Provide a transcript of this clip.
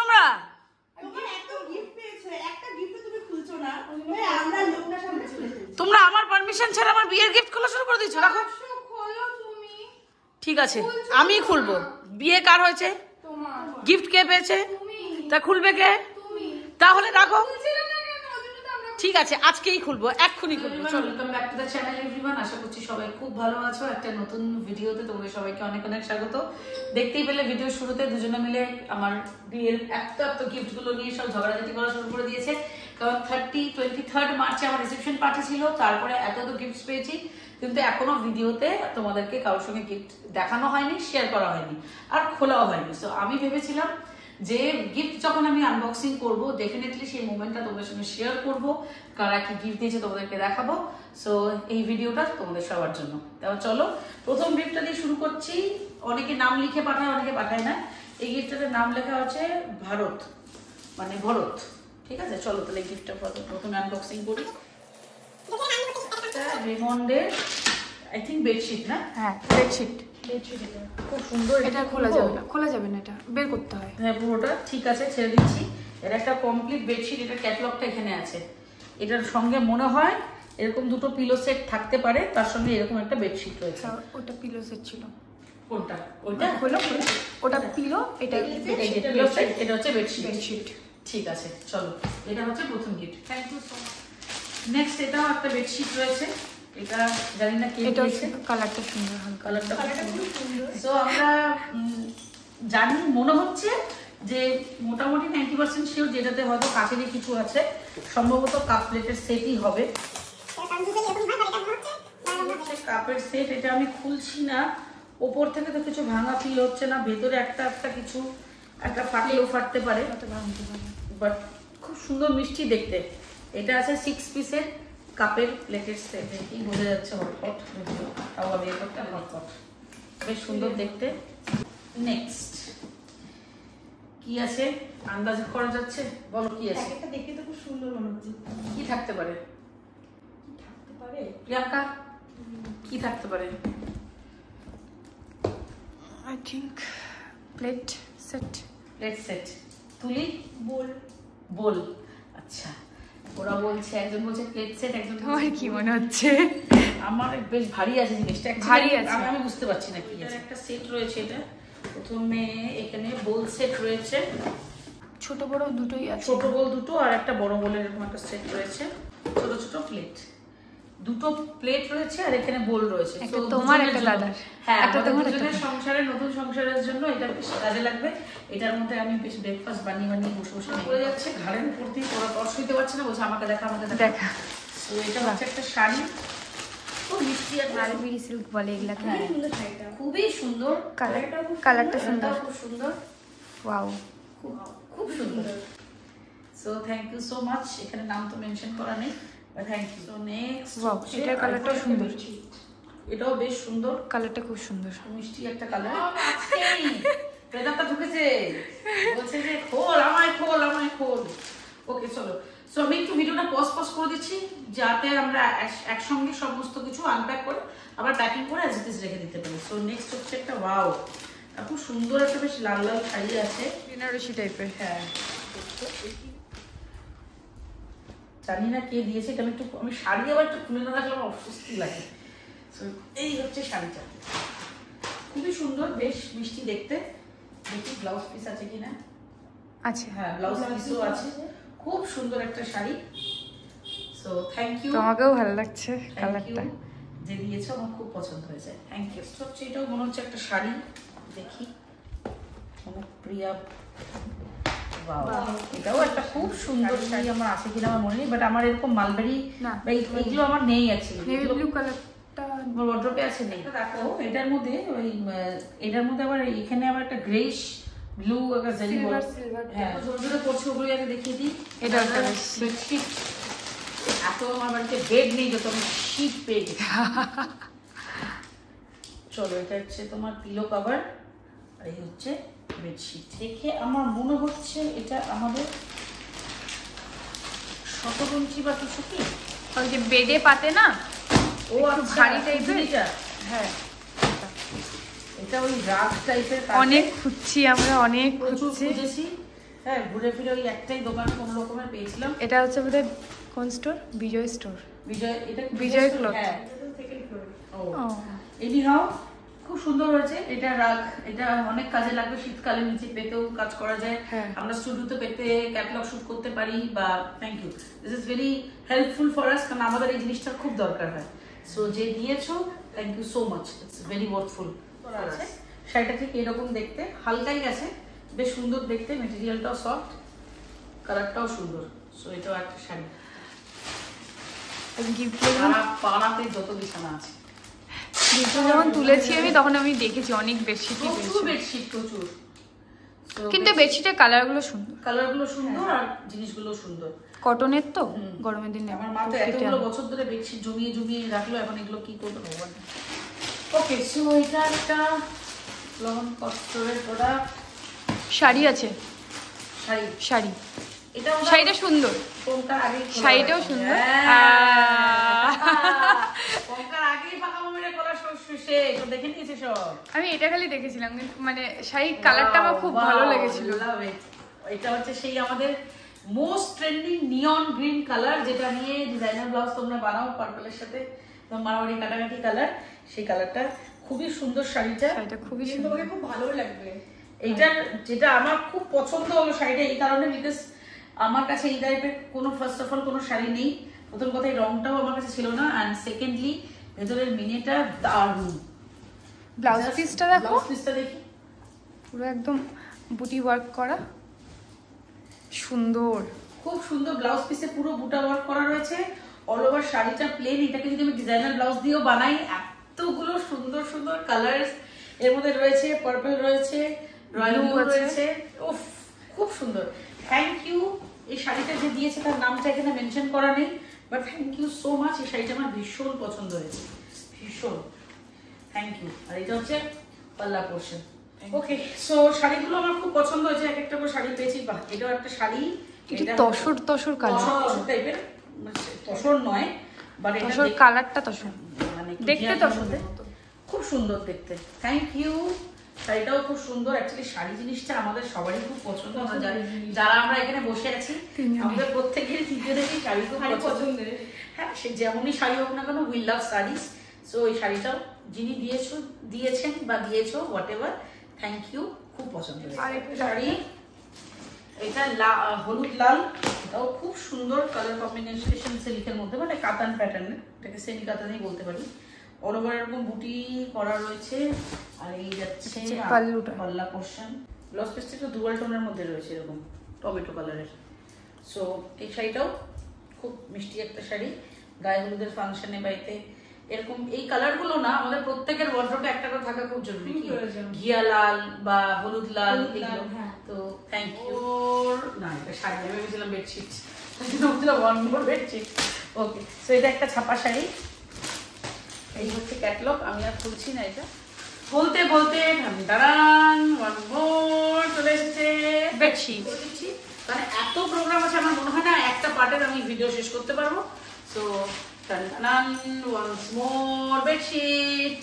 তোমরা? তোমরা আমার পারমিশন ছাড়া আমার বিয়ের গিফট খোলা শুরু করে দিয়েছো। রাখো, ঠিক আছে আমি খুলবো। বিয়ে কার হয়েছে? গিফট কে পেয়েছে? তা খুলবে কে? তাহলে রাখো, ঠিক আছে আজকেই খুলবো, এক্ষুনি খুলবো। চলো, welcome back to the channel everyone. আশা করছি সবাই খুব ভালো আছো। একটা নতুন ভিডিওতে তোমাদের সবাইকে অনেক অনেক স্বাগত। দেখতেই পেলে ভিডিও শুরুতে দুজনে মিলে আমার বিয়ের এত গিফটগুলো নিয়ে সব ঝগড়াঝাটি করা শুরু করে দিয়েছে। কারণ 23 মার্চে আমার রিসেপশন পার্টি ছিল, তারপরে এত গিফট পেয়েছি, কিন্তু এখনো ভিডিওতে তোমাদেরকে কারোর সঙ্গে গিফট দেখানো হয়নি, শেয়ার করা হয়নি, আর খোলাও হয়নি। সো আমি ভেবেছিলাম যে গিফট যখন আমি আনবক্সিং করব, ডেফিনেটলি সেই মোমেন্টটা তোমাদের সঙ্গে শেয়ার করব, কারা কি গিফট দিয়েছে তোমাদেরকে দেখাবো। সো এই ভিডিওটা তোমাদের সবার জন্য। তাহলে চলো প্রথম গিফটটা দিয়ে শুরু করছি। অনেকে নাম লিখে পাঠায়, অনেকে পাঠায় না। এই গিফটটার নাম লেখা হচ্ছে ভারত, মানে ভরত। ঠিক আছে, চলো তাহলে এই গিফটটা প্রথমে আনবক্সিং করি। রেমন্ডের আই থিঙ্ক বেডশিট, না? হ্যাঁ, বেডশিট। খুব সুন্দর। এটা খোলা যাবে না, খোলা যাবে না, এটা বের করতে হয়। হ্যাঁ, পুরোটা ঠিক আছে, ছেড়ে দিচ্ছি। এটা একটা কমপ্লিট বেডশিট। এটা ক্যাটালগটা এখানে আছে। এটার সঙ্গে মনে হয় এরকম দুটো পিলো সেট থাকতে পারে, তার সঙ্গে এরকম একটা বেডশিট রয়েছে। ওটা পিলো সেট ছিল। কোনটা? ওইটা হলো, ওটা পিলো, এটা পিলো সেট, এটা হচ্ছে বেডশিট। ঠিক আছে, চলো এটা হচ্ছে প্রথম gift. Thank you so much. Next এটাও একটা বেডশিট রয়েছে। এটা জানি না কে দিয়েছে। কালারটা সুন্দর, কালারটা খুব সুন্দর। সো আমরা জানি, মনে হচ্ছে যে মোটামুটি 90% শিওর যেটাতে হয়তো কাঠেরই কিছু আছে, সম্ভবত কাপ প্লেটের সেটই হবে। কাপের সেট, এটা আমি খুলছি না। ওপর থেকে তো কিছু ভাঙা ফিল হচ্ছে না, ভেতরে একটা কিছু একটা ফাটলেও ফাটতে পারে, বাট খুব সুন্দর মিষ্টি দেখতে। এটা আছে 6 পিসের কাপের প্লেটের সেট। কি বোঝা যাচ্ছে? হটপট, তাও আমি একটা হটপট, বেশ সুন্দর দেখতে। নেক্সট কি আছে আন্দাজ করা যাচ্ছে? বলো কি আছে? একটা দেখতে তো খুব সুন্দর মনে হচ্ছে। কি থাকতে পারে? প্রিয়াঙ্কা, কি থাকতে পারে? I think plate set. Plate set. তুলি? বোল। আচ্ছা, ওরা বলছে, একজন বলছে প্লেট সেট, একজন। তোমার কি মনে হচ্ছে? আমার বেশ ভারী আছে জিনিসটা, ভারী আছে, আমি বুঝতে পারছি না কি আছে। একটা সেট রয়েছে। এটা প্রথমে এখানে বোল সেট রয়েছে, ছোট বড় দুটোই আছে। ছোট বোল দুটো আর একটা বড় বোলের এরকম একটা সেট রয়েছে। ছোট ছোট প্লেট, দুটো প্লেট রয়েছে, আর এখানে বোল রয়েছে। একটা তোমার, একটা দাদার। হ্যাঁ, একটা তোমার, একটা সংসারে, নতুন সংসারের জন্য এটা বেশ কাজে লাগবে। এটার মধ্যে আমি বেশ ব্রেকফাস্ট বানিয়ে বসে বসে পড়ে যাচ্ছে, ঘাড়ের উপর দিয়ে পড়া শুইতে পারছে না, বলছে আমাকে দেখা, আমাকে দেখা। তো এটা হচ্ছে একটা শাড়ি, খুব মিষ্টি, আর মালবেরি সিল্ক বলে এগুলাকে। খুবই সুন্দর। কালারটা সুন্দর, খুব সুন্দর। ওয়াও, খুব সুন্দর। So thank you so much. এখানে নাম তো মেনশন করা নেই, but thank you. So next, wow, এটার কালারটা সুন্দর। এটাও বেশ সুন্দর, কালারটা খুব সুন্দর, মিষ্টি একটা কালার। প্রেদারটা ঢুকেছে, বলছে যে খোল, আমায় খোল। ওকে, চলো। সো আমি একটু ভিডিওটা পজ করে দিচ্ছি, যাতে আমরা একসঙ্গে সমস্ত কিছু আনপ্যাক করে আবার প্যাকিং করে অ্যাজ ইট ইজ রেখে দিতে পারি। সো নেক্সট হচ্ছে একটা ওয়াও, খুব সুন্দর একটা বেশ লাল লাল শাড়ি আছে, বেনারসি টাইপের। হ্যাঁ, জানি না কে দিয়েছে, কারণ একটু আমি শাড়ি আবার একটু খুলে না রাখলে আমার অস্বস্তি লাগে। এই হচ্ছে শাড়িটা, খুবই সুন্দর, বেশ মিষ্টি দেখতে। দেখি ব্লাউজ পিস আছে কিনা। আচ্ছা, হ্যাঁ, ব্লাউজ পিসও আছে। খুব সুন্দর একটা শাড়ি। So thank you. তোমাকেও ভালো লাগছে কালারটা, যে দিয়েছো আমার খুব পছন্দ হয়েছে, থ্যাংক ইউ। হচ্ছে এটাও মনে হচ্ছে একটা শাড়ি, দেখি প্রিয়া। এটাও একটা খুব সুন্দর শাড়ি, আমার আছে কিনা আমার মনে নেই, বাট আমার এরকম মালবেরি এইগুলো আমার নেই আছে। নেভি ব্লু কালারটা আমার ওয়ার্ড্রোবে আছে, নেই। দেখো এটার মধ্যে আবার এখানে আবার একটা গ্রেইশ ব্লু, একটা সিলভার, হ্যাঁ, ছোট ছোট পড়ছে, ওগুলো আগে দেখিয়ে দিই। এটা একটা বেডশিট। এত আমার বাড়িতে বেড নেই, যত আমি শীট পেয়ে গেছি। চলো, এটা হচ্ছে তোমার পিলো কভার, আর এই হচ্ছে বেডশিট। দেখে আমার মনে হচ্ছে এটা আমাদের শতরঞ্চি বা কিছু কি, ওই যে বেডে পাতে না, ও ভারী টাইপের। হ্যাঁ, এটা ওই রাগ টাইপের। অনেক খুঁজছি আমরা, অনেক প্রচুর খুঁজছি। খুঁজেছি, হ্যাঁ ঘুরে ফিরে ওই একটাই দোকান কোনো রকমের পেয়েছিলাম। এটা হচ্ছে বোধহয় কোন স্টোর? বিজয় স্টোর। বিজয়, এটা বিজয় ক্লথ। হ্যাঁ ও এনিহাউ খুব সুন্দর হয়েছে। এটা রাখ, এটা অনেক কাজে লাগবে শীতকালে, নিচে পেতেও কাজ করা যায়। আমরা স্টুডিওতে পেতে ক্যাটালগ শুট করতে পারি বা thank you, this is very helpful for us, কারণ আমাদের এই জিনিসটা খুব দরকার হয়। সো যে দিয়েছো thank you so much, it's very worthful. আছে শাড়িটা ঠিক এরকম দেখতে, হালকাই গেছে, বেশ সুন্দর দেখতে, মেটেরিয়ালটাও সফট, কালারটাও সুন্দর। সো এটাও একটা শাড়ি। গিফট পাড়াতে যত বিছানা আছে, যখন তুলেছি আমি তখন আমি দেখেছি অনেক বেডশিটই প্রচুর বেডশিট, প্রচুর। কিন্তু বেডশিটের কালারগুলো সুন্দর, কালারগুলো সুন্দর আর জিনিসগুলো সুন্দর। কটনের তো, গরমের দিনে আমার মা তো এতগুলো বছর ধরে বেডশিট জমিয়ে জমিয়ে রাখলো, এখন এগুলো কি করবে ভগবান। ওকে, সো এটা একটা লবণ কস্টরের প্রোডাক্ট। শাড়ি আছে, শাড়ি শাড়ি এটা শাড়িটা সুন্দর, কোনটার আগে শাড়িটাও সুন্দর। কোনটার আগেই পাকা মমিরে কলা শুষে তো দেখে নিয়েছে সব। আমি এটা খালি দেখেছিলাম, কিন্তু মানে শাড়ি কালারটা আমার খুব ভালো লেগেছিল। এটা হচ্ছে সেই আমাদের মোস্ট ট্রেন্ডিং নিয়ন গ্রিন কালার, যেটা নিয়ে ডিজাইনার ব্লাউজ তোমরা বানাও পার্পলের সাথে, মারওয়ারি কাটাকাটি কালার, সেই কালারটা খুবই সুন্দর। শাড়িটা খুবই সুন্দর, তোমাকে খুব ভালো লাগবে। এইটা যেটা আমার খুব পছন্দ হলো শাড়িটা এই কারণে, বিকজ আমার কাছে এই টাইপের কোনো ফার্স্ট অফ অল কোনো শাড়ি নেই। প্রথম কথা এই রংটাও আমার কাছে ছিল না, অ্যান্ড সেকেন্ডলি ভেতরের মিনিটা দারুণ। ব্লাউজ পিসটা দেখো, ব্লাউজ পিসটা দেখি, পুরো একদম বুটি ওয়ার্ক করা, সুন্দর, খুব সুন্দর। ব্লাউজ পিসে পুরো বুটা ওয়ার্ক করা রয়েছে, অল ওভার শাড়িটা প্লেন। এটাকে যদি আমি ডিজাইনার ব্লাউজ দিয়েও বানাই, এতগুলো সুন্দর সুন্দর কালার্স এর মধ্যে রয়েছে, পার্পল রয়েছে, রয়্যাল ব্লু রয়েছে, উফ খুব সুন্দর। Thank you. এই শাড়িটা যে দিয়েছে তার নামটা এখানে মেনশন করা নেই, but thank you so much. এই শাড়িটা আমার ভীষণ পছন্দ হয়েছে, ভীষণ থ্যাংক ইউ। আর এটা হচ্ছে পাল্লা পোর্শন। ওকে, সো শাড়িগুলো আমার খুব পছন্দ হয়েছে, এক একটা করে শাড়ি পেয়েছি। বাহ, এটাও একটা শাড়ি, এটা তসর তসর কালার, তসর টাইপের, তসর নয় বাট এটা তসর কালারটা তসর, মানে দেখতে তসর খুব সুন্দর দেখতে। Thank you. শাড়িটাও খুব সুন্দর। অ্যাকচুয়ালি শাড়ি জিনিসটা আমাদের সবারই খুব পছন্দ। আমরা যারা আমরা এখানে বসে আছি, আমাদের প্রত্যেকের তিনজনেরই শাড়ি খুব পছন্দের। হ্যাঁ, সে যেমনই শাড়ি হোক না কেন, উই লাভ শাড়িস। সো এই শাড়িটাও যিনি দিয়েছেন বা দিয়েছো, হোয়াট এভার, থ্যাংক ইউ, খুব পছন্দ হয়েছে শাড়ি। এটা হলুদ লাল, এটাও খুব সুন্দর কালার কম্বিনেশন, সিল্কের মধ্যে, মানে কাতান প্যাটার্নের, এটাকে সেমি কাতানই বলতে পারি। অল ওভার এরকম বুটি করা রয়েছে, আর এই যাচ্ছে পাল্লা পোর্শন। ব্লাউজ পিসটা একটু ডুয়াল টোনের মধ্যে রয়েছে, এরকম টমেটো কালারের। সো এই শাড়িটাও খুব মিষ্টি একটা শাড়ি, গায়ে হলুদের ফাংশনে বাড়িতে এরকম এই কালারগুলো না, আমাদের প্রত্যেকের ওয়ার্ড্রোবে একটা করে থাকা খুব জরুরি। ঘিয়া লাল বা হলুদ লাল, এগুলো। তো থ্যাংক ইউ। না, এটা শাড়ি আমি ভেবেছিলাম বেডশিট, ওয়ান মোর বেডশিট। ওকে, সো এটা একটা ছাপা শাড়ি, এই হচ্ছে ক্যাটালগ। আমি আর খুলছি না, এটা বলতে বলতে দাঁড়ান, ওয়ান মোর চলে এসেছে বেডশিট। মানে এত প্রোগ্রাম আছে, আমার মনে হয় না একটা পার্টের আমি ভিডিও শেষ করতে পারবো। So once more bedsheet.